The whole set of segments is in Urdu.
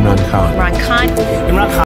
Imran Khan. Imran Khan.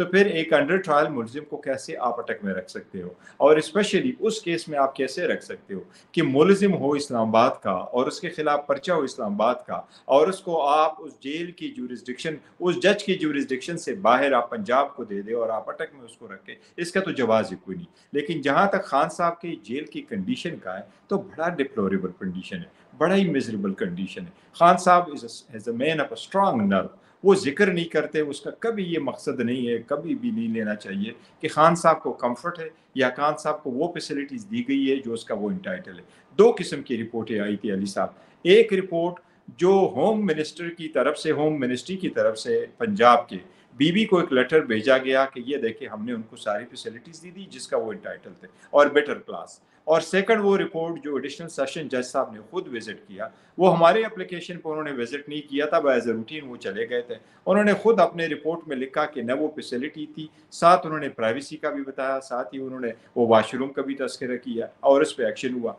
تو پھر ایک انڈر ٹرائل ملزم کو کیسے آپ اٹک میں رکھ سکتے ہو؟ اور اسپیشلی اس کیس میں آپ کیسے رکھ سکتے ہو کہ ملزم ہو اسلام آباد کا اور اس کے خلاف پرچہ ہو اسلام آباد کا، اور اس کو آپ اس جیل کی جورسڈکشن، اس جج کی جورسڈکشن سے باہر آپ پنجاب کو دے دے اور آپ اٹک میں اس کو رکھے؟ اس کا تو جواز ہی کوئی نہیں۔ لیکن جہاں تک خان صاحب کی جیل کی کنڈیشن کا ہے تو بڑا ڈپلوریبل کنڈیشن ہے، بڑا ہی میزریبل کنڈیشن ہے۔ خان صاحب از اے مین آف اے اسٹرانگ نرو، وہ ذکر نہیں کرتے، اس کا کبھی یہ مقصد نہیں ہے، کبھی بھی نہیں لینا چاہیے کہ خان صاحب کو کمفرٹ ہے یا خان صاحب کو وہ فیسلٹیز دی گئی ہے جو اس کا وہ انٹائٹل ہے۔ دو قسم کی رپورٹیں آئی تھی علی صاحب، ایک رپورٹ جو ہوم منسٹر کی طرف سے، ہوم منسٹری کی طرف سے پنجاب کے بی بی کو ایک لیٹر بھیجا گیا کہ یہ دیکھیں ہم نے ان کو ساری فیسلٹیز دی جس کا وہ انٹائٹل تھے اور بیٹر کلاس۔ اور سیکنڈ وہ رپورٹ جو ایڈیشنل سیشن جج صاحب نے خود وزٹ کیا، وہ ہمارے اپلیکیشن پہ انہوں نے وزٹ نہیں کیا تھا، ایز اے روٹین وہ چلے گئے تھے، انہوں نے خود اپنے رپورٹ میں لکھا کہ نہ وہ فیسلٹی تھی، ساتھ انہوں نے پرائیویسی کا بھی بتایا، ساتھ ہی انہوں نے وہ واش روم کا بھی تذکرہ کیا اور اس پہ ایکشن ہوا۔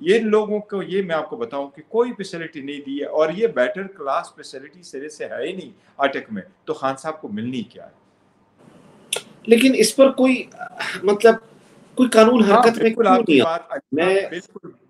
یہ لوگوں کو، یہ میں آپ کو بتاؤں کہ کوئی فیسلٹی نہیں دی ہے، اور یہ بیٹر کلاس فیسلٹی سرے سے ہے ہی نہیں اٹک میں، تو خان صاحب کو ملنی کیا ہے؟ لیکن اس پر کوئی مطلب کوئی قانون حرکت میں بالکل کیوں آپ کی نہیں بات میں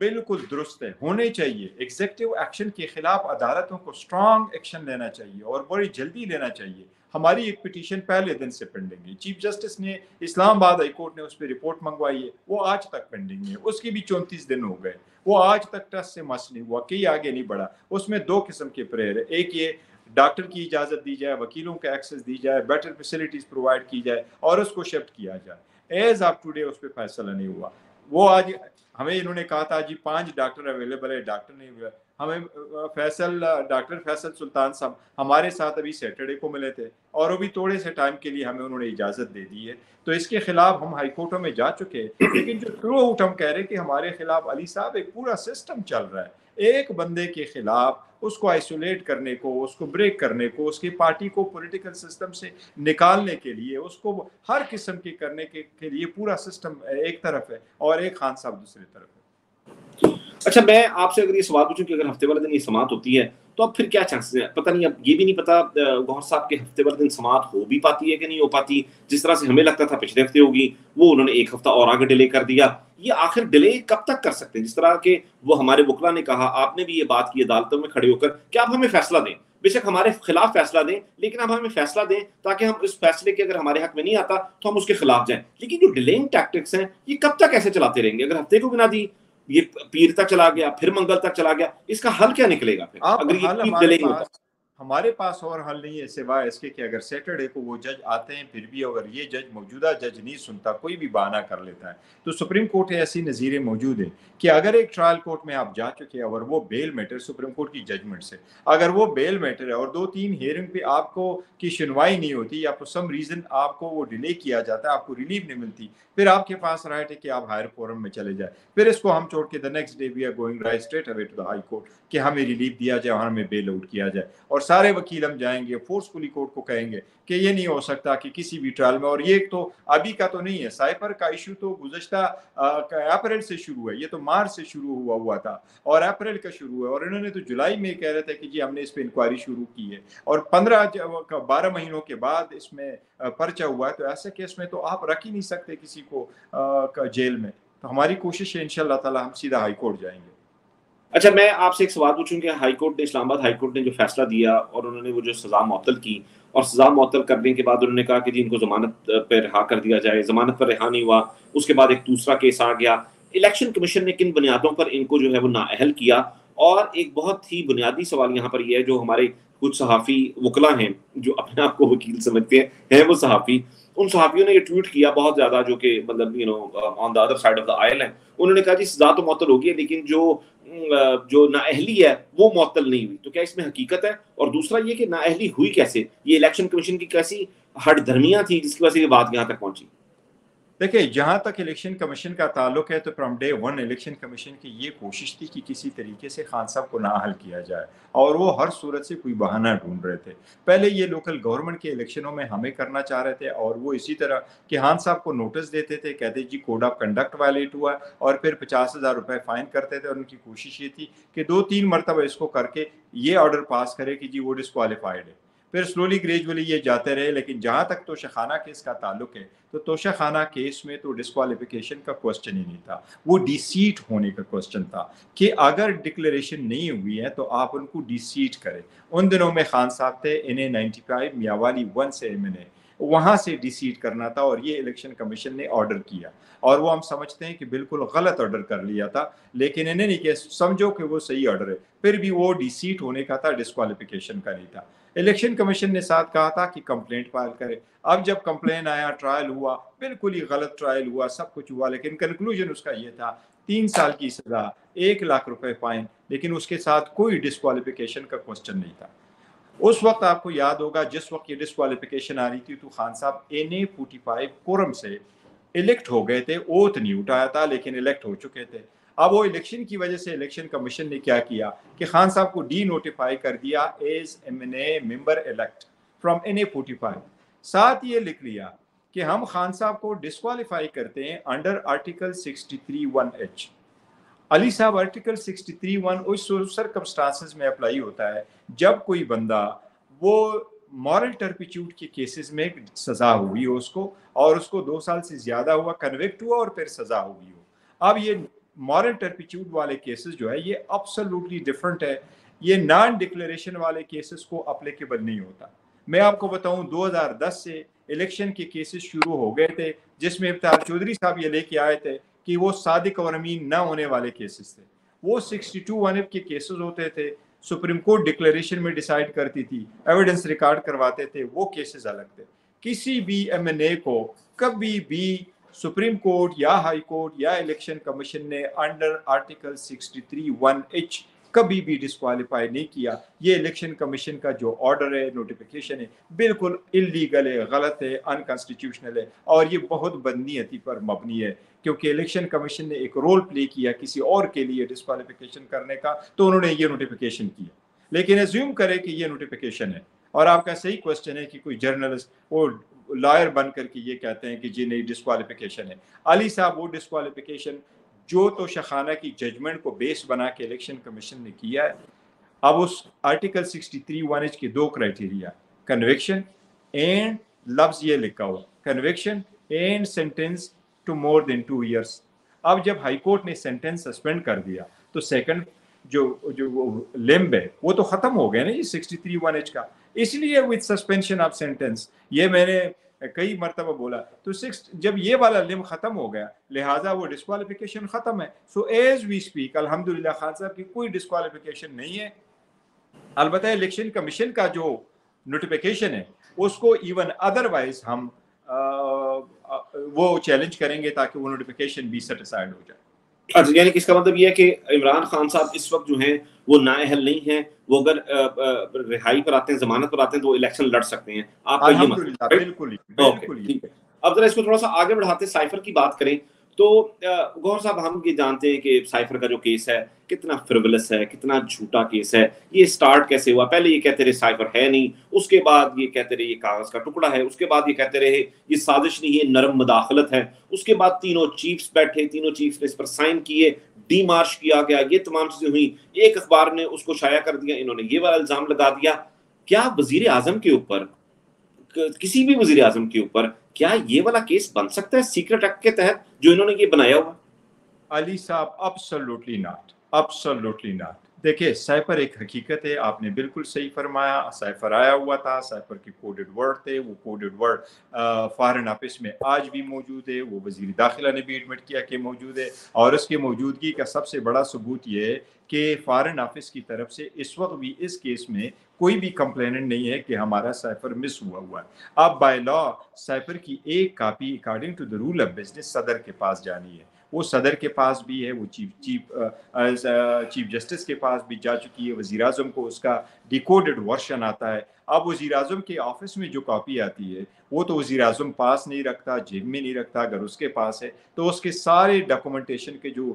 بالکل درست ہے، ہونے چاہیے ایگزیکٹو ایکشن کے خلاف عدالتوں کو اسٹرانگ ایکشن لینا چاہیے اور بڑی جلدی لینا چاہیے۔ ہماری ایک پٹیشن پہلے دن سے پینڈنگ ہے، چیف جسٹس نے اسلام آباد ہائی کورٹ نے اس پہ رپورٹ منگوائی ہے، وہ آج تک پینڈنگ ہے، اس کی بھی 34 دن ہو گئے، وہ آج تک ٹرسٹ سے مسئلہ نہیں ہوا، کہیں آگے نہیں بڑھا۔ اس میں دو قسم کے پریئر ہے، ایک یہ ڈاکٹر کی اجازت دی جائے، وکیلوں کا ایکسس دی جائے، بیٹر فیسلٹیز پرووائڈ کی جائے اور اس کو شفٹ کیا جائے۔ ایز آف ٹوڈے اس پہ فیصلہ نہیں ہوا۔ وہ آج ہمیں انہوں نے کہا تھا جی 5 ڈاکٹر اویلیبل ہے، ڈاکٹر نہیں ہوئے۔ ہمیں ڈاکٹر فیصل سلطان صاحب ہمارے ساتھ ابھی سیٹرڈے کو ملے تھے اور وہ بھی تھوڑے سے ٹائم کے لیے ہمیں انہوں نے اجازت دے دی ہے، تو اس کے خلاف ہم ہائی کورٹوں میں جا چکے ہیں۔ لیکن جو تھرو آؤٹ ہم کہہ رہے ہیں کہ ہمارے خلاف علی صاحب ایک پورا سسٹم چل رہا ہے، ایک بندے کے خلاف اس کو آئسولیٹ کرنے کو، اس کو بریک کرنے کو، اس کی پارٹی کو پولیٹیکل سسٹم سے نکالنے کے لیے، اس کو ہر قسم کی کرنے کے لیے پورا سسٹم ایک طرف ہے اور ایک خان صاحب دوسری طرف ہے۔ اچھا میں آپ سے اگر یہ سوال پوچھوں کہ اگر ہفتے والے دن یہ سماعت ہوتی ہے تو اب پھر کیا چانسز ہیں؟ پتہ نہیں، اب یہ بھی نہیں پتا گوہر صاحب کے ہفتے والے دن سماعت ہو بھی پاتی ہے کہ نہیں ہو پاتی۔ جس طرح سے ہمیں لگتا تھا پچھلے ہفتے ہوگی، وہ انہوں نے ایک ہفتہ اور آگے ڈیلے کر دیا۔ یہ آخر ڈیلے کب تک کر سکتے ہیں؟ جس طرح کہ وہ ہمارے وکلا نے کہا، آپ نے بھی یہ بات کی عدالتوں میں کھڑے ہو کر کہ آپ ہمیں فیصلہ دیں، بے شک ہمارے خلاف فیصلہ دیں، لیکن آپ ہمیں فیصلہ دیں تاکہ ہم اس فیصلے کے اگر ہمارے حق میں نہیں آتا تو ہم اس کے خلاف جائیں۔ لیکن جو ڈیلینگ ٹیکٹکس ہیں یہ کب تک ایسے چلاتے رہیں گے؟ اگر ہفتے کو بنا دی، یہ پیر تک چلا گیا، پھر منگل تک چلا گیا، اس کا حل کیا نکلے گا پھر اگر یہ ڈیلے ہوتا؟ ہمارے پاس اور حل نہیں ہے سوائے اس کے کہ اگر سیٹرڈے کو وہ جج آتے ہیں، پھر بھی اگر یہ جج موجودہ جج نہیں سنتا، کوئی بھی بہانہ کر لیتا ہے، تو سپریم کورٹ ایسی نظیریں موجود ہیں کہ اگر ایک ٹرائل کورٹ میں آپ جا چکے ہیں اور وہ بیل میٹر سپریم کورٹ کی ججمنٹ سے، اگر وہ بیل میٹر ہے اور 2-3 ہیئرنگ پہ آپ کو کی سنوائی نہیں ہوتی یا فور سم ریزن آپ کو وہ ڈیلے کیا جاتا ہے، آپ کو ریلیف نہیں ملتی، پھر آپ کے پاس رائٹ ہے کہ آپ ہائر فورم میں چلے جائیں۔ پھر اس کو ہم چھوڑ کے the next day we are going right straight away to the high court کہ ہمیں ریلیف دیا جائے اور ہمیں بیل آؤٹ کیا جائے، اور سارے وکیل ہم جائیں گے فورسفلی کورٹ کو کہیں گے کہ یہ نہیں ہو سکتا کہ کسی بھی ٹرائل میں، اور یہ تو ابھی کا تو نہیں ہے، سائپر کا ایشو تو گزشتہ اپریل سے شروع ہے، یہ تو مارچ سے شروع ہوا تھا اور اپریل کا شروع ہے، اور انہوں نے تو جولائی میں کہہ رہے تھے کہ جی ہم نے اس پہ انکوائری شروع کی ہے، اور 12 مہینوں کے بعد اس میں پرچہ ہوا ہے۔ تو ایسے کیس میں تو آپ رکھ ہی نہیں سکتے کسی کو جیل میں۔ تو ہماری کوشش ہے انشاءاللہ تعالی ہم سیدھا ہائی کورٹ جائیں گے۔ اچھا میں آپ سے ایک سوال پوچھوں کہ ہائی کورٹ نے، اسلام آباد ہائی کورٹ نے جو فیصلہ دیا اور انہوں نے وہ جو سزا معطل کی، اور سزا معطل کرنے کے بعد انہوں نے کہا کہ جی ان کو ضمانت پہ رہا کر دیا جائے، ضمانت پر رہا نہیں ہوا، اس کے بعد ایک دوسرا کیس آ گیا۔ الیکشن کمیشن نے کن بنیادوں پر ان کو جو ہے وہ نااہل کیا؟ اور ایک بہت ہی بنیادی سوال یہاں پر یہ ہے، جو ہمارے کچھ صحافی وکلا ہیں جو اپنے آپ کو وکیل سمجھتے ہیں وہ صحافی، ان صحافیوں نے یہ ٹویٹ کیا بہت زیادہ، جو کہ مطلب on the other side of the oil ہیں۔ انہوں نے کہا جی سزا تو معطل ہوگی ہے لیکن جو نااہلی ہے وہ معطل نہیں ہوئی، تو کیا اس میں حقیقت ہے؟ اور دوسرا یہ کہ نااہلی ہوئی کیسے؟ یہ الیکشن کمیشن کی کیسی ہٹ دھرمیاں تھی جس کی وجہ سے یہ بات یہاں تک پہنچی؟ دیکھیں جہاں تک الیکشن کمیشن کا تعلق ہے تو from day one election commission کی یہ کوشش تھی کہ کسی طریقے سے خان صاحب کو نااہل کیا جائے، اور وہ ہر صورت سے کوئی بہانہ ڈھونڈ رہے تھے۔ پہلے یہ لوکل گورنمنٹ کے الیکشنوں میں ہمیں کرنا چاہ رہے تھے، اور وہ اسی طرح کہ خان صاحب کو نوٹس دیتے تھے، کہتے جی کوڈ آف کنڈکٹ وائلیٹ ہوا، اور پھر 50,000 روپے فائن کرتے تھے، اور ان کی کوشش یہ تھی کہ 2-3 مرتبہ اس کو کر کے یہ آرڈر پاس کرے کہ جی وہ ڈسکوالیفائڈ ہے۔ پھر سلولی گریجولی یہ جاتے رہے. لیکن جہاں تک توشخانہ کیس کا تعلق ہے تو توشخانہ کیس میں تو ڈسکوالیفیکیشن کا کوسچن ہی نہیں تھا, وہ ڈی سیٹ ہونے کا کوسچن تھا کہ اگر ڈکلیریشن نہیں ہوئی ہے تو آپ ان کو ڈی سیٹ کریں. ان دنوں میں خان صاحب تھے, انہیں 95 میاوالی 1 سے MNA وہاں سے ڈی سیٹ کرنا تھا, اور یہ الیکشن کمیشن نے آرڈر کیا, اور وہ ہم سمجھتے ہیں کہ بالکل غلط آرڈر کر لیا تھا, لیکن انہیں نہیں کہ سمجھو کہ وہ صحیح آرڈر ہے, پھر بھی وہ ڈی سیٹ ہونے کا تھا, ڈسکوالیفیکیشن کا نہیں تھا. الیکشن کمیشن نے ساتھ کہا تھا کہ کمپلینٹ فائل کرے. اب جب کمپلین آیا, ٹرائل ہوا, بالکل ہی غلط ٹرائل ہوا, سب کچھ ہوا, لیکن کنکلوژن اس کا یہ تھا 3 سال کی سزا, 1 لاکھ روپے فائن, لیکن اس کے ساتھ کوئی ڈسکوالیفیکیشن کا کوسچن نہیں تھا. اس وقت آپ کو یاد ہوگا جس وقت یہ ڈسکوالیفیکیشن آ رہی تھی تو خان صاحب NA 45 کورم سے الیکٹ ہو گئے تھے, اوتھ نہیں اٹھایا تھا لیکن الیکٹ ہو چکے تھے. اب وہ الیکشن کی وجہ سے الیکشن کمیشن نے کیا کیا کہ خان صاحب کو ڈی نوٹیفائی کر دیا as MNA member elect from NA 45. ساتھ یہ لکھ لیا کہ ہم خان صاحب کو ڈسکوالیفائی کرتے ہیں انڈر آرٹیکل 63(1)H. علی صاحب آرٹیکل 63(1) اس سرکمسٹانسز میں اپلائی ہوتا ہے جب کوئی بندہ وہ مورل ٹرپیچیوڈ کے کیسز میں سزا ہوئی ہو اس کو, اور اس کو 2 سال سے زیادہ ہوا, کنوکٹ ہوا اور پھر سزا ہوئی ہو. اب یہ مورل ٹرپیچیوڈ والے کیسز جو ہے یہ ابسولوٹلی ڈفرنٹ ہے, یہ نان ڈکلیریشن والے کیسز کو اپلیکیبل نہیں ہوتا. میں آپ کو بتاؤں 2010 سے الیکشن کے کیسز شروع ہو گئے تھے جس میں افطار چودھری صاحب یہ لے کے آئے تھے کہ وہ صادق اور امین نہ ہونے والے کیسز تھے. وہ 62(1) کے کیسز ہوتے تھے, سپریم کورٹ ڈکلیریشن میں ڈیسائیڈ کرتی تھی, ایویڈنس ریکارڈ کرواتے تھے, وہ کیسز الگ تھے. کسی بھی MNA کو کبھی بھی سپریم کورٹ یا ہائی کورٹ یا الیکشن کمیشن نے انڈر آرٹیکل 63(1)H کبھی بھی ڈسکوالیفائی نہیں کیا. یہ الیکشن کمیشن کا جو آرڈر ہے, نوٹیفیکیشن ہے, بالکل انلیگل ہے, غلط ہے, انکانسٹیٹیوشنل ہے, اور یہ بہت بدنیتی پر مبنی ہے, کیونکہ الیکشن کمیشن نے ایک رول پلے کیا کسی اور کے لیے ڈسکوالیفیکیشن کرنے کا, تو انہوں نے یہ نوٹیفیکیشن کیا. لیکن ایزیوم کرے کہ یہ نوٹیفیکیشن ہے, اور آپ کا صحیح کوسچن ہے کہ کوئی جرنلسٹ وہ لائر بن کر کے یہ کہتے ہیں کہ جی نہیں ڈسکوالیفیکیشن ہے. علی صاحب وہ ڈسکوالیفیکیشن جو توشخانہ کی ججمنٹ کو بیس بنا کے الیکشن کمیشن نے کیا ہے. اب اس آرٹیکل 63(1)H کے 2 کرائٹیریا, کنوکشن اینڈ, لفظ یہ لکھا ہوا, conviction and sentence to more than 2 years. اب جب ہائی کورٹ نے سینٹینس سسپینڈ کر دیا تو سیکنڈ جو لمب ہے وہ تو ختم ہو گیا نا یہ 63(1)H کا, اس لیے وتھ سسپینشن آف سینٹینس, یہ میں نے کئی مرتبہ بولا. تو جب یہ والا لمب ختم ہو گیا لہٰذا وہ ڈسکوالیفیکیشن ختم ہے. سو ایز وی اسپیک الحمدللہ خان صاحب کی کوئی ڈسکوالیفیکیشن نہیں ہے. البتہ الیکشن کمیشن کا جو نوٹیفیکیشن ہے اس کو ایون ادروائز ہم وہ چیلنج کریں گے تاکہ وہ نوٹیفیکیشن بھی سیٹسفائیڈ ہو جائے. اچھا, یعنی اس کا مطلب یہ ہے کہ عمران خان صاحب اس وقت جو ہیں وہ نااہل نہیں ہیں, وہ اگر رہائی پر آتے ہیں, ضمانت پر آتے ہیں تو وہ الیکشن لڑ سکتے ہیں. آپ کا یہ مطلب بالکل ٹھیک ہے. اب ذرا اس کو تھوڑا سا آگے بڑھاتے سائفر کی بات کریں تو گوہر صاحب ہم یہ جانتے ہیں کہ سائفر کا جو کیس ہے کتنا فرولس ہے, کتنا جھوٹا کیس ہے. یہ سٹارٹ کیسے ہوا؟ پہلے یہ کہتے رہے سائفر ہے نہیں, اس کے بعد یہ کہتے رہے یہ کاغذ کا ٹکڑا ہے, اس کے بعد یہ کہتے رہے یہ سازش نہیں ہے, نرم مداخلت ہے, اس کے بعد تینوں چیفز بیٹھے, تینوں چیفز نے اس پر سائن کیے, ڈی مارچ کیا گیا, یہ تمام چیزیں ہوئیں, ایک اخبار نے اس کو شائع کر دیا, انہوں نے یہ والا الزام لگا دیا. کیا وزیر اعظم کے اوپر, کسی بھی وزیر اعظم کے اوپر کیا یہ والا کیس بن سکتا ہے سیکرٹ ایکٹ کے تحت جو انہوں نے یہ بنایا ہوا؟ علی صاحب absolutely not. دیکھیں سائفر ایک حقیقت ہے, آپ نے بالکل صحیح فرمایا. سائفر آیا ہوا تھا, سائفر کے کوڈڈ ورڈ تھے, وہ کوڈڈ ورڈ فارن آفس میں آج بھی موجود ہے, وہ وزیر داخلہ نے بھی ایڈمٹ کیا کہ موجود ہے, اور اس کی موجودگی کا سب سے بڑا ثبوت یہ ہے کہ فارن آفس کی طرف سے اس وقت بھی اس کیس میں کوئی بھی کمپلیننٹ نہیں ہے کہ ہمارا سائفر مس ہوا ہے. اب بائی لا سائفر کی ایک copy according to the rule of business صدر کے پاس جانی ہے, وہ صدر کے پاس بھی ہے, وہ چیف جسٹس کے پاس بھی جا چکی ہے, وزیر اعظم کو اس کا ڈیکوڈڈ ورژن آتا ہے. اب وزیر اعظم کے آفس میں جو کاپی آتی ہے وہ تو وزیر اعظم پاس نہیں رکھتا, جیب میں نہیں رکھتا. اگر اس کے پاس ہے تو اس کے سارے ڈاکومنٹیشن کے جو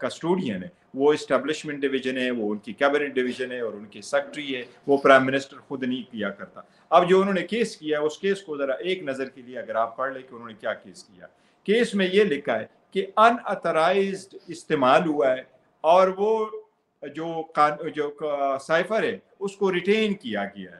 کسٹوڈین ہے وہ اسٹیبلشمنٹ ڈویژن ہے, وہ ان کی کیبنٹ ڈویژن ہے, اور ان کی سیکرٹری ہے, وہ پرائم منسٹر خود نہیں کیا کرتا. اب جو انہوں نے کیس کیا ہے اس کیس کو ذرا ایک نظر کے لیے اگر آپ پڑھ لیں کہ انہوں نے کیا کیس کیا. کیس میں یہ لکھا ہے کہ ان اتھرائزڈ استعمال ہوا ہے, اور وہ جو سائفر ہے اس کو ریٹین کیا گیا ہے.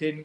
10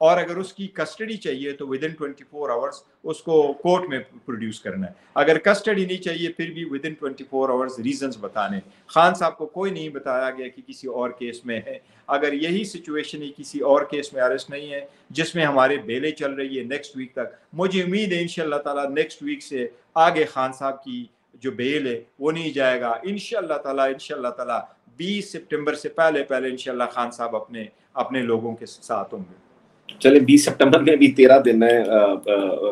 اور اگر اس کی کسٹڈی چاہیے تو ود ان 24 آورس اس کو کورٹ میں پروڈیوس کرنا ہے. اگر کسٹڈی نہیں چاہیے پھر بھی ود ان 24 آورس ریزنز بتانے. خان صاحب کو کوئی نہیں بتایا گیا کہ کسی اور کیس میں ہے. اگر یہی سچویشن ہے کسی اور کیس میں اریسٹ نہیں ہے جس میں ہمارے بیلیں چل رہی ہے نیکسٹ ویک تک, مجھے امید ہے انشاءاللہ تعالیٰ نیکسٹ ویک سے آگے خان صاحب کی جو بیل ہے وہ نہیں جائے گا انشاءاللہ تعالیٰ 20 سپٹمبر سے پہلے انشاءاللہ خان صاحب اپنے لوگوں کے ساتھ ہوں گے. چلے 20 سپٹمبر میں بھی 13 دن ہے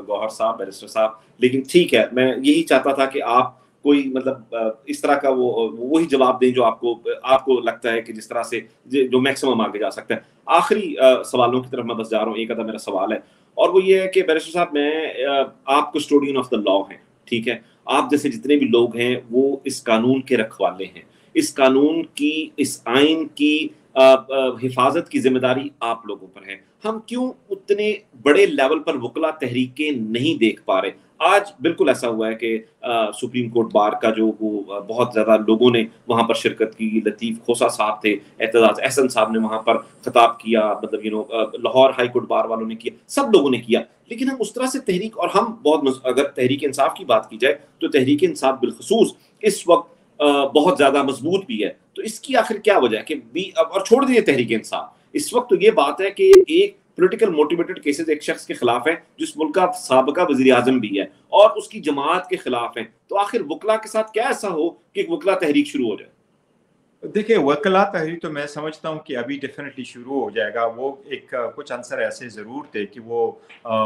گوہر صاحب, بیرسٹر صاحب, لیکن ٹھیک ہے, میں یہی چاہتا تھا کہ آپ کوئی مطلب اس طرح کا وہی جواب دیں جو آپ کو لگتا ہے کہ جس طرح سے جو میکسیمم آگے جا سکتا ہے. آخری سوالوں کی طرف میں بس جا رہا ہوں, ایک آدھا میرا سوال ہے اور وہ یہ ہے کہ بیرسٹر صاحب میں آپ کسٹوڈین آف دا لا ہیں, ٹھیک ہے, آپ جیسے جتنے بھی لوگ ہیں وہ اس قانون کے رکھوالے ہیں, اس قانون کی, اس آئین کی حفاظت کی ذمہ داری آپ لوگوں پر ہے. ہم کیوں اتنے بڑے لیول پر وکلا تحریکیں نہیں دیکھ پا رہے؟ آج بالکل ایسا ہوا ہے کہ سپریم کورٹ بار کا جو وہ بہت زیادہ لوگوں نے وہاں پر شرکت کی. لطیف کھوسہ صاحب تھے, اعتزاز احسن صاحب نے وہاں پر خطاب کیا, مطلب لاہور ہائی کورٹ بار والوں نے کیا, سب لوگوں نے کیا. لیکن ہم اس طرح سے تحریک, اور ہم اگر تحریک انصاف کی بات کی جائے تو تحریک انصاف بالخصوص اس وقت بہت زیادہ مضبوط بھی ہے. تو اس کی آخر کیا وجہ ہے کہ اور چھوڑ دیجیے تحریک انصاف, اس وقت تو یہ بات ہے کہ ایک پولیٹیکل موٹیویٹڈ کیسز ایک شخص کے خلاف ہے جس ملک کا سابقہ وزیر اعظم بھی ہے اور اس کی جماعت کے خلاف ہیں, تو آخر وکلا کے ساتھ کیا ایسا ہو کہ ایک وکلا تحریک شروع ہو جائے؟ دیکھیں, وکلا تحریک تو میں سمجھتا ہوں کہ ابھی ڈیفینیٹلی شروع ہو جائے گا. وہ کچھ عنصر ایسے ضرور تھے کہ وہ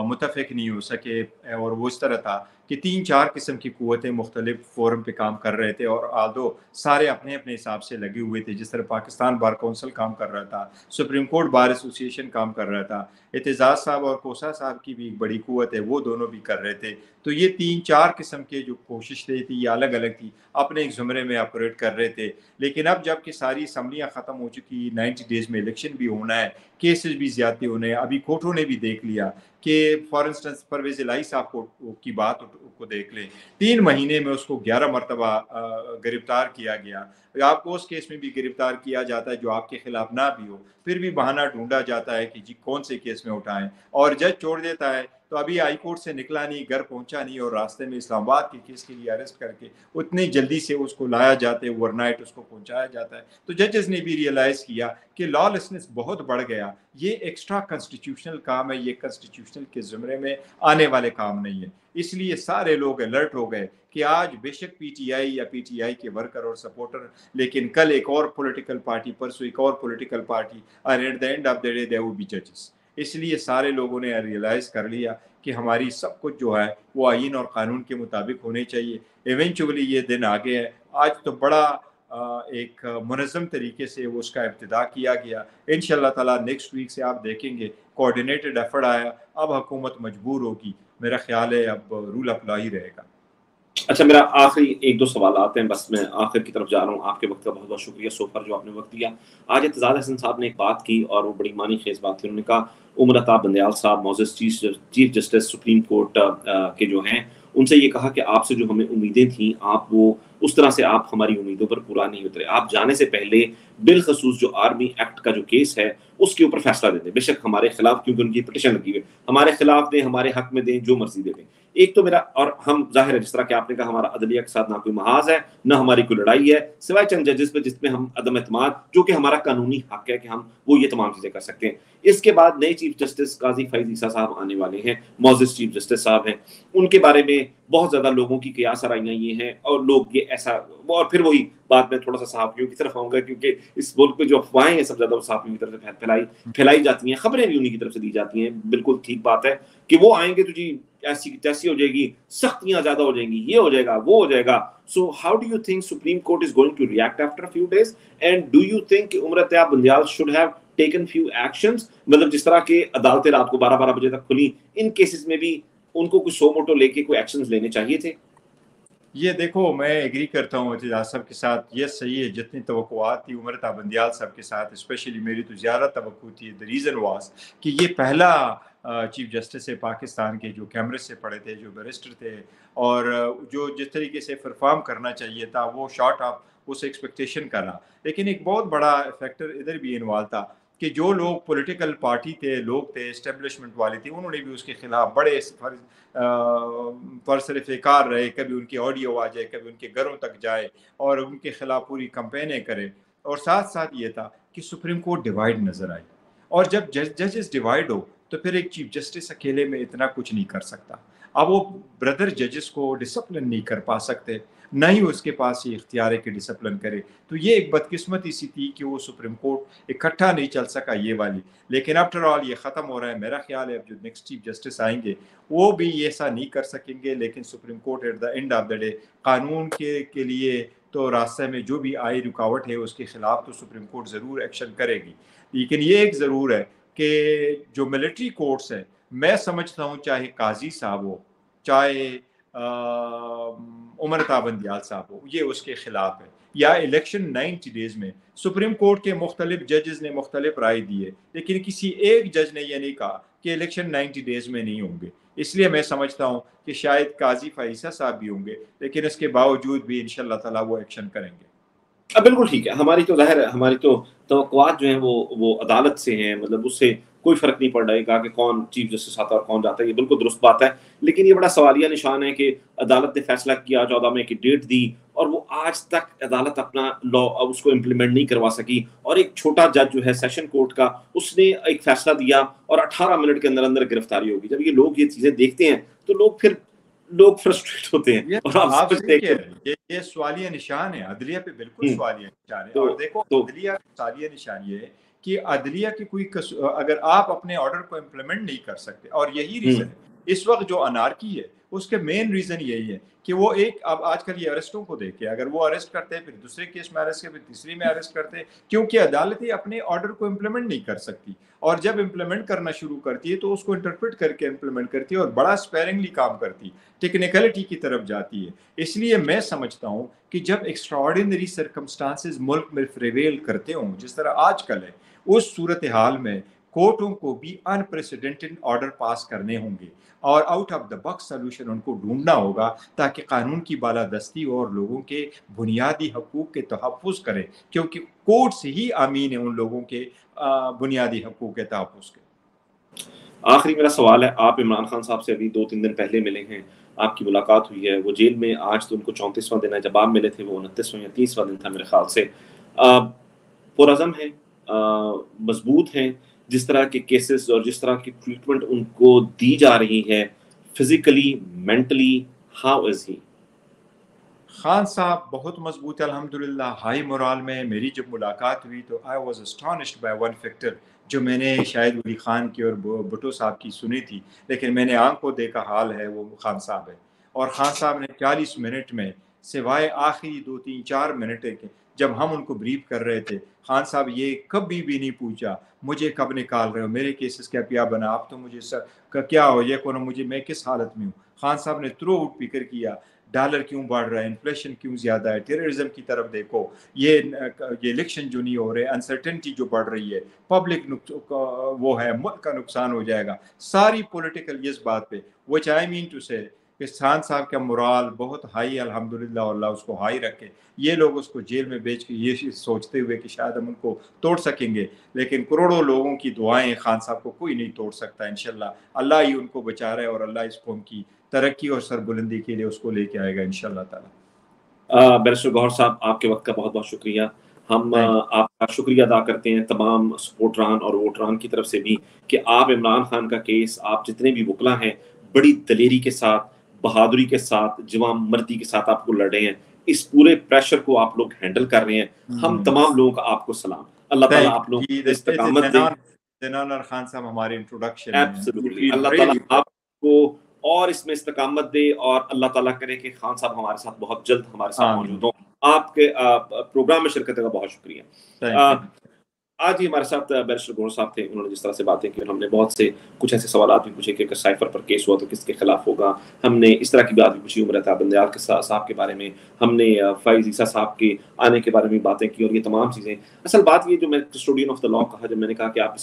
متفق نہیں ہو سکے, اور وہ اس طرح تھا کہ 3-4 قسم کی قوتیں مختلف فورم پہ کام کر رہے تھے, اور آدھو سارے اپنے اپنے حساب سے لگے ہوئے تھے. جس طرح پاکستان بار کونسل کام کر رہا تھا, سپریم کورٹ بار ایسوسیشن کام کر رہا تھا, اعتزاز صاحب اور کوسہ صاحب کی بھی ایک بڑی قوت ہے, وہ دونوں بھی کر رہے تھے. تو یہ 3-4 قسم کے جو کوششیں تھی یہ الگ الگ تھی, اپنے ایک زمرے میں آپریٹ کر رہے تھے. لیکن اب جب کہ ساری اسمبلیاں ختم ہو چکی, 90 ڈیز میں الیکشن بھی ہونا ہے, کیسز بھی زیادتی ہونے ہیں, ابھی کورٹوں نے بھی دیکھ لیا کہ فار انسٹنس پرویز الہی صاحب کی بات کو دیکھ لیں, 3 مہینے میں اس کو 11 مرتبہ گرفتار کیا گیا. آپ کو اس کیس میں بھی گرفتار کیا جاتا ہے جو آپ کے خلاف نہ بھی ہو, پھر بھی بہانہ ڈھونڈا جاتا ہے کہ جی کون سے کیس میں اٹھائیں, اور جج چھوڑ دیتا ہے. تو ابھی ہائی کورٹ سے نکلا نہیں, گھر پہنچا نہیں, اور راستے میں اسلام آباد کے کیس کے لیے اریسٹ کر کے اتنی جلدی سے اس کو لایا جاتا ہے, اوور نائٹ اس کو پہنچایا جاتا ہے. تو ججز نے بھی ریئلائز کیا کہ لا لیسنس بہت بڑھ گیا, یہ ایکسٹرا کنسٹیٹیوشنل کام ہے, یہ کنسٹیٹیوشنل کے زمرے میں آنے والے کام نہیں ہے. اس لیے سارے لوگ الرٹ ہو گئے کہ آج بے شک پی ٹی آئی یا پی ٹی آئی کے ورکر اور سپورٹر, لیکن کل ایک اور پولیٹیکل پارٹی, پرسوں ایک اور پولیٹیکل پارٹی, اور at the end of the day they will be ججز. اس لیے سارے لوگوں نے ریئلائز کر لیا کہ ہماری سب کچھ جو ہے وہ آئین اور قانون کے مطابق ہونے چاہیے. ایونچولی یہ دن آگے ہے. آج تو بڑا ایک منظم طریقے سے اس کا ابتدا کیا گیا. انشاءاللہ تعالیٰ نیکسٹ ویک سے آپ دیکھیں گے کوآرڈینیٹڈ ایفرٹ آیا. اب حکومت مجبور ہوگی, میرا خیال ہے اب رول اپ لا ہی رہے گا. اچھا, میرا آخری 1-2 سوالات ہیں, بس میں آخر کی طرف جا رہا ہوں. آپ کے وقت کا بہت بہت شکریہ سو فار جو آپ نے وقت دیا. آج اعتزاز احسن صاحب نے ایک بات کی اور وہ بڑی معنی خیز بات تھی. انہوں نے کہا عمر عطا بندیال صاحب معزز چیف جسٹس سپریم کورٹ کے جو ہیں, ان سے یہ کہا کہ آپ سے جو ہمیں امیدیں تھیں آپ وہ اس طرح سے آپ ہماری امیدوں پر پورا نہیں اترے. آپ جانے سے پہلے بالخصوص جو آرمی ایکٹ کا جو کیس ہے اس کے اوپر فیصلہ دے دیں, بے شک ہمارے خلاف, کیونکہ ان کی پٹیشن لگی ہوئی, ہمارے خلاف دیں, ہمارے حق میں دیں, جو مرضی دے دیں. ایک تو میرا, اور ہم ظاہر ہے جس طرح کہ آپ نے کہا ہمارا عدلیہ کے ساتھ نہ کوئی محاذ ہے نہ ہماری کوئی لڑائی ہے, سوائے چند ججز پہ جس میں ہم عدم اعتماد, جو کہ ہمارا قانونی حق ہے کہ ہم وہ یہ تمام چیزیں کر سکتے ہیں. اس کے بعد نئے چیف جسٹس قاضی فیض عیسیٰ صاحب آنے والے ہیں, معزز چیف جسٹس صاحب ہیں. ان کے بارے میں بہت زیادہ لوگوں کی قیاس آرائیاں یہ ہیں, اور لوگ یہ ایسا, اور پھر وہی بات میں تھوڑا سا صحافیوں کی طرف آؤں گا, کیونکہ اس ملک پہ جو افواہیں ہیں سب زیادہ وہ صحافیوں کی طرف سے پھیلائی جاتی ہیں, خبریں بھی انہیں کی طرف سے دی جاتی ہیں. بالکل ٹھیک بات ہے کہ وہ آئیں گے تو جی ایسی تیسی ہو جائے گی, سختیاں زیادہ ہو جائیں گی, یہ ہو جائے گا, وہ ہو جائے گا. So how do you think Supreme Court is going to react after a few days? And do you think کہ Umar Ata Bandial should have taken few actions? مطلب جس طرح کہ عدالتیں رات کو 12 بجے تک کھلی, ان کیسز میں بھی ان کو کوئی سو موٹو لے کے کوئی ایکشنز لینے چاہیے تھے؟ یہ دیکھو, میں ایگری کرتا ہوں اعتزاز صاحب کے ساتھ, یہ صحیح ہے. جتنی توقعات تھی عمر عطا بندیال صاحب کے ساتھ, اسپیشلی میری تو زیادہ توقع تھی. the reason was کہ یہ پہلا چیف جسٹس ہے پاکستان کے جو کیمرے سے پڑھے تھے, جو بیرسٹر تھے, اور جو جس طریقے سے پرفارم کرنا چاہیے تھا وہ شارٹ آف اس ایکسپیکٹیشن کا رہا. لیکن ایک بہت بڑا فیکٹر ادھر بھی انوالو تھا کہ جو لوگ پولیٹیکل پارٹی تھے، لوگ تھے، اسٹیبلشمنٹ والے تھے، انہوں نے بھی اس کے خلاف بڑے پرسرف کار رہے، کبھی ان کی آڈیو آ جائے، کبھی ان کے گھروں تک جائے اور ان کے خلاف پوری کمپینیں کرے. اور ساتھ ساتھ یہ تھا کہ سپریم کورٹ ڈیوائیڈ نظر آئی، اور جب ججز ڈیوائیڈ ہو تو پھر ایک چیف جسٹس اکیلے میں اتنا کچھ نہیں کر سکتا. اب وہ بردر ججز کو ڈسپلن نہیں کر پا سکتے، نہ ہی اس کے پاس یہ اختیار ہے کہ ڈسپلن کرے. تو یہ ایک بدقسمتی سی تھی کہ وہ سپریم کورٹ اکٹھا نہیں چل سکا یہ والی. لیکن آفٹر آل یہ ختم ہو رہا ہے. میرا خیال ہے اب جو نیکسٹ چیف جسٹس آئیں گے وہ بھی ایسا نہیں کر سکیں گے. لیکن supreme court at the end of the day قانون کے لیے تو راستے میں جو بھی آئی رکاوٹ ہے اس کے خلاف تو سپریم کورٹ ضرور ایکشن کرے گی. لیکن یہ ایک ضرور ہے کہ جو ملٹری کورٹس ہیں، میں سمجھتا ہوں چاہے قاضی صاحب ہو، چاہے عمر تابندیال صاحب ہو، یہ اس کے خلاف ہے. یا الیکشن 90 ڈیز میں سپریم کورٹ کے مختلف ججز نے مختلف رائے دی ہے، لیکن کسی ایک جج نے یہ نہیں کہا کہ الیکشن 90 ڈیز میں نہیں ہوں گے. اس لیے میں سمجھتا ہوں کہ شاید قاضی فائزہ صاحب بھی ہوں گے، لیکن اس کے باوجود بھی انشاءاللہ تعالیٰ وہ ایکشن کریں گے. بالکل ٹھیک ہے. ہماری تو ظاہر ہے، ہماری تو توقعات جو ہیں وہ عدالت سے ہیں، مطلب اس سے کوئی فرق نہیں پڑ رہا ہے کہ کون چیف جسٹس آتا ہے اور کون جاتا ہے. یہ بالکل درست بات ہے، لیکن یہ بڑا سوالیہ نشان ہے کہ عدالت نے فیصلہ کیا، 14 مئی کی ڈیٹ دی، اور وہ آج تک عدالت اپنا لا اس کو امپلیمنٹ نہیں کروا سکی. اور ایک چھوٹا جج جو ہے سیشن کورٹ کا، اس نے ایک فیصلہ دیا اور 18 منٹ کے اندر اندر گرفتاری ہوگی. جب یہ لوگ یہ چیزیں دیکھتے ہیں تو لوگ فرسٹریٹ ہوتے ہیں. یہ سوالیہ نشان ہے عدلیہ پہ، بالکل سوالیہ نشان ہے. اور دیکھو عدلیہ سوالیہ نشان یہ ہے کہ عدلیہ کی کوئی اگر آپ اپنے آرڈر کو امپلیمنٹ نہیں کر سکتے، اور یہی ریزن ہے اس وقت جو انارکی ہے اس کے مین ریزن یہی ہے کہ وہ ایک اب آج کل یہ ارسٹوں کو دیکھے، اگر وہ ارسٹ کرتے ہیں پھر دوسرے کیس میں ارسٹ کرتے، پھر تیسری میں ارسٹ کرتے ہیں، کیونکہ عدالتیں اپنے آرڈر کو امپلیمنٹ نہیں کر سکتی. اور جب امپلیمنٹ کرنا شروع کرتی ہے تو اس کو انٹرپریٹ کر کے امپلیمنٹ کرتی ہے اور بڑا اسپیرنگلی کام کرتی، ٹیکنیکلٹی کی طرف جاتی ہے. اس لیے میں سمجھتا ہوں کہ جب ایکسٹراآرڈینری سرکمسٹانسز ملک میں پریویل کرتے ہوں جس طرح آج کل ہے، اس صورتحال میں کورٹوں کو بھی انپریسیڈنٹڈ آرڈر پاس کرنے ہوں گے اور out of the box solution ان کو ڈھونڈنا ہوگا تاکہ قانون کی بالادستی اور لوگوں کے بنیادی حقوق کے تحفظ کرے، کیونکہ کورٹس ہی امین ہیں ان لوگوں کے بنیادی حقوق کے تحفظ کے. آخری میرا سوال ہے، آپ عمران خان صاحب سے ابھی 2-3 دن پہلے ملے ہیں، آپ کی ملاقات ہوئی ہے، وہ جیل میں، آج تو ان کو 34واں دن ہے، جب آپ ملے تھے وہ 29واں یا 30واں دن تھا میرے خیال سے. پرعزم ہیں، مضبوط ہیں، جس طرح کے کیسز اور جس طرح کی ٹریٹمنٹ ان کو دی جا رہی ہے فزیکلی، مینٹلی، ہاؤ از ہی؟ خان صاحب بہت مضبوط ہے الحمدللہ، ہائی مورال میں. میری جب ملاقات ہوئی تو I was astonished by one factor جو میں نے شاید ولی خان کی اور بھٹو صاحب کی سنی تھی، لیکن میں نے آنکھ کو دیکھا حال ہے وہ خان صاحب ہے. اور خان صاحب نے 40 منٹ میں سوائے آخری 2-3-4 منٹ کے جب ہم ان کو بریف کر رہے تھے، خان صاحب یہ کبھی بھی نہیں پوچھا مجھے کب نکال رہے ہو، میرے کیسز کیا بنا، آپ تو مجھے کیا ہو، یہ کون، مجھے میں کس حالت میں ہوں. خان صاحب نے تھرو آؤٹ فکر کیا ڈالر کیوں بڑھ رہا ہے، انفلیشن کیوں زیادہ ہے، ٹیررزم کی طرف دیکھو، یہ الیکشن جو نہیں ہو رہے، انسرٹنٹی جو بڑھ رہی ہے، پبلک وہ ہے، ملک کا نقصان ہو جائے گا، ساری پولیٹیکل اس بات پہ. وچ آئی مین ٹو سے کہ خان صاحب کا مورال بہت ہائی الحمدللہ، اور اللہ اس کو ہائی رکھے. یہ لوگ اس کو جیل میں بیچ کے یہ سوچتے ہوئے کہ شاید ہم ان کو توڑ سکیں گے، لیکن کروڑوں لوگوں کی دعائیں خان صاحب کو کوئی نہیں توڑ سکتا. انشاءاللہ اللہ ہی ان کو بچا رہا ہے اور اللہ اس قوم کی ترقی اور سربلندی کے لیے اس کو لے کے آئے گا انشاءاللہ تعالی. بیرسٹر گوہر صاحب، آپ کے وقت کا بہت بہت شکریہ. ہم آپ کا شکریہ ادا کرتے ہیں تمام سپورٹران اور ووٹران کی طرف سے بھی کہ آپ عمران خان کا کیس، آپ جتنے بھی وکلا ہیں، بڑی دلیری کے ساتھ، بہادری کے ساتھ، جوان مردی کے ساتھ آپ کو لڑ رہے ہیں. اس پورے پریشر کو آپ لوگ ہینڈل کر رہے ہیں. ہم تمام لوگوں کا آپ کو سلام. اللہ تعالیٰ آپ لوگوں کو استقامت دے. خان صاحب ہمارے انٹروڈکشن، اللہ تعالیٰ آپ کو اور اس میں استقامت دے، اور اللہ تعالیٰ کرے کہ خان صاحب ہمارے ساتھ بہت جلد ہمارے ساتھ موجود ہوں. آپ کے پروگرام میں شرکت کا بہت شکریہ. آج ہی ہمارے ساتھ بیرسٹر گوہر صاحب تھے. انہوں نے جس طرح سے باتیں کی، ہم نے بہت سے کچھ ایسے سوالات بھی پوچھے کہ اگر سائفر پر کیس ہوا تو کس کے خلاف ہوگا. ہم نے اس طرح کی بات بھی پوچھی عمر تابندیال صاحب کے بارے میں. ہم نے فائز عیسیٰ صاحب کے آنے کے بارے میں باتیں کی، اور یہ تمام چیزیں. اصل بات یہ جو میں کسٹوڈین آف دا لا کہا، جب میں نے کہا کہ آپ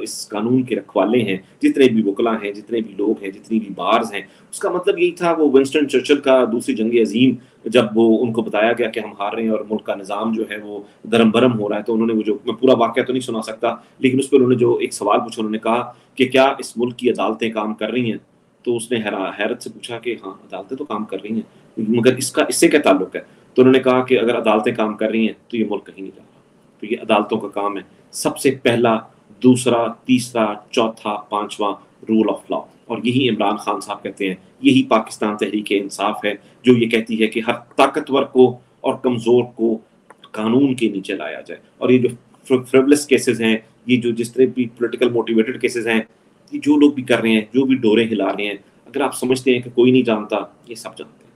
اس قانون کے رکھوالے ہیں، جتنے بھی وکلا ہیں، جتنے بھی لوگ ہیں، جتنی بھی بارز ہیں، اس کا مطلب یہی تھا، وہ ونسٹن چرچل کا دوسری جنگ عظیم جب وہ ان کو بتایا گیا کہ ہم ہار رہے ہیں اور ملک کا نظام جو ہے وہ درم برم ہو رہا ہے، تو انہوں نے وہ جو، میں پورا واقعہ تو نہیں سنا سکتا لیکن اس پہ انہوں نے جو ایک سوال پوچھا، انہوں نے کہا کہ کیا اس ملک کی عدالتیں کام کر رہی ہیں؟ تو اس نے حیرت سے پوچھا کہ ہاں عدالتیں تو کام کر رہی ہیں، مگر اس سے کیا تعلق ہے؟ تو انہوں نے کہا کہ اگر عدالتیں کام کر رہی ہیں تو یہ ملک کہیں نہیں جا رہا، تو یہ عدالتوں کا کام ہے، سب سے پہلا، دوسرا، تیسرا، چوتھا، پانچواں، رول آف لا. اور یہی عمران خان صاحب کہتے ہیں، یہی پاکستان تحریک انصاف ہے جو یہ کہتی ہے کہ ہر طاقتور کو اور کمزور کو قانون کے نیچے لایا جائے. اور یہ جو فریولس کیسز ہیں، یہ جو جس طرح بھی پولیٹیکل موٹیویٹڈ کیسز ہیں، یہ جو لوگ بھی کر رہے ہیں، جو بھی ڈورے ہلا رہے ہیں، اگر آپ سمجھتے ہیں کہ کوئی نہیں جانتا، یہ سب جانتے ہیں،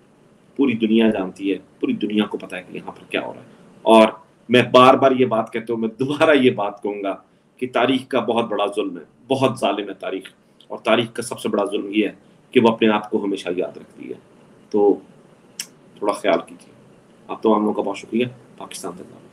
پوری دنیا جانتی ہے، پوری دنیا کو پتہ ہے کہ یہاں پر کیا ہو رہا ہے. اور میں بار بار یہ بات کہتا ہوں، میں دوبارہ یہ بات کہوں گا کہ تاریخ کا بہت بڑا ظلم ہے، بہت ظالم ہے تاریخ، اور تاریخ کا سب سے بڑا ظلم یہ ہے کہ وہ اپنے آپ کو ہمیشہ یاد رکھتی ہے. تو تھوڑا خیال کیجیے. آپ تمام لوگوں کا بہت شکریہ. پاکستان زندہ باد.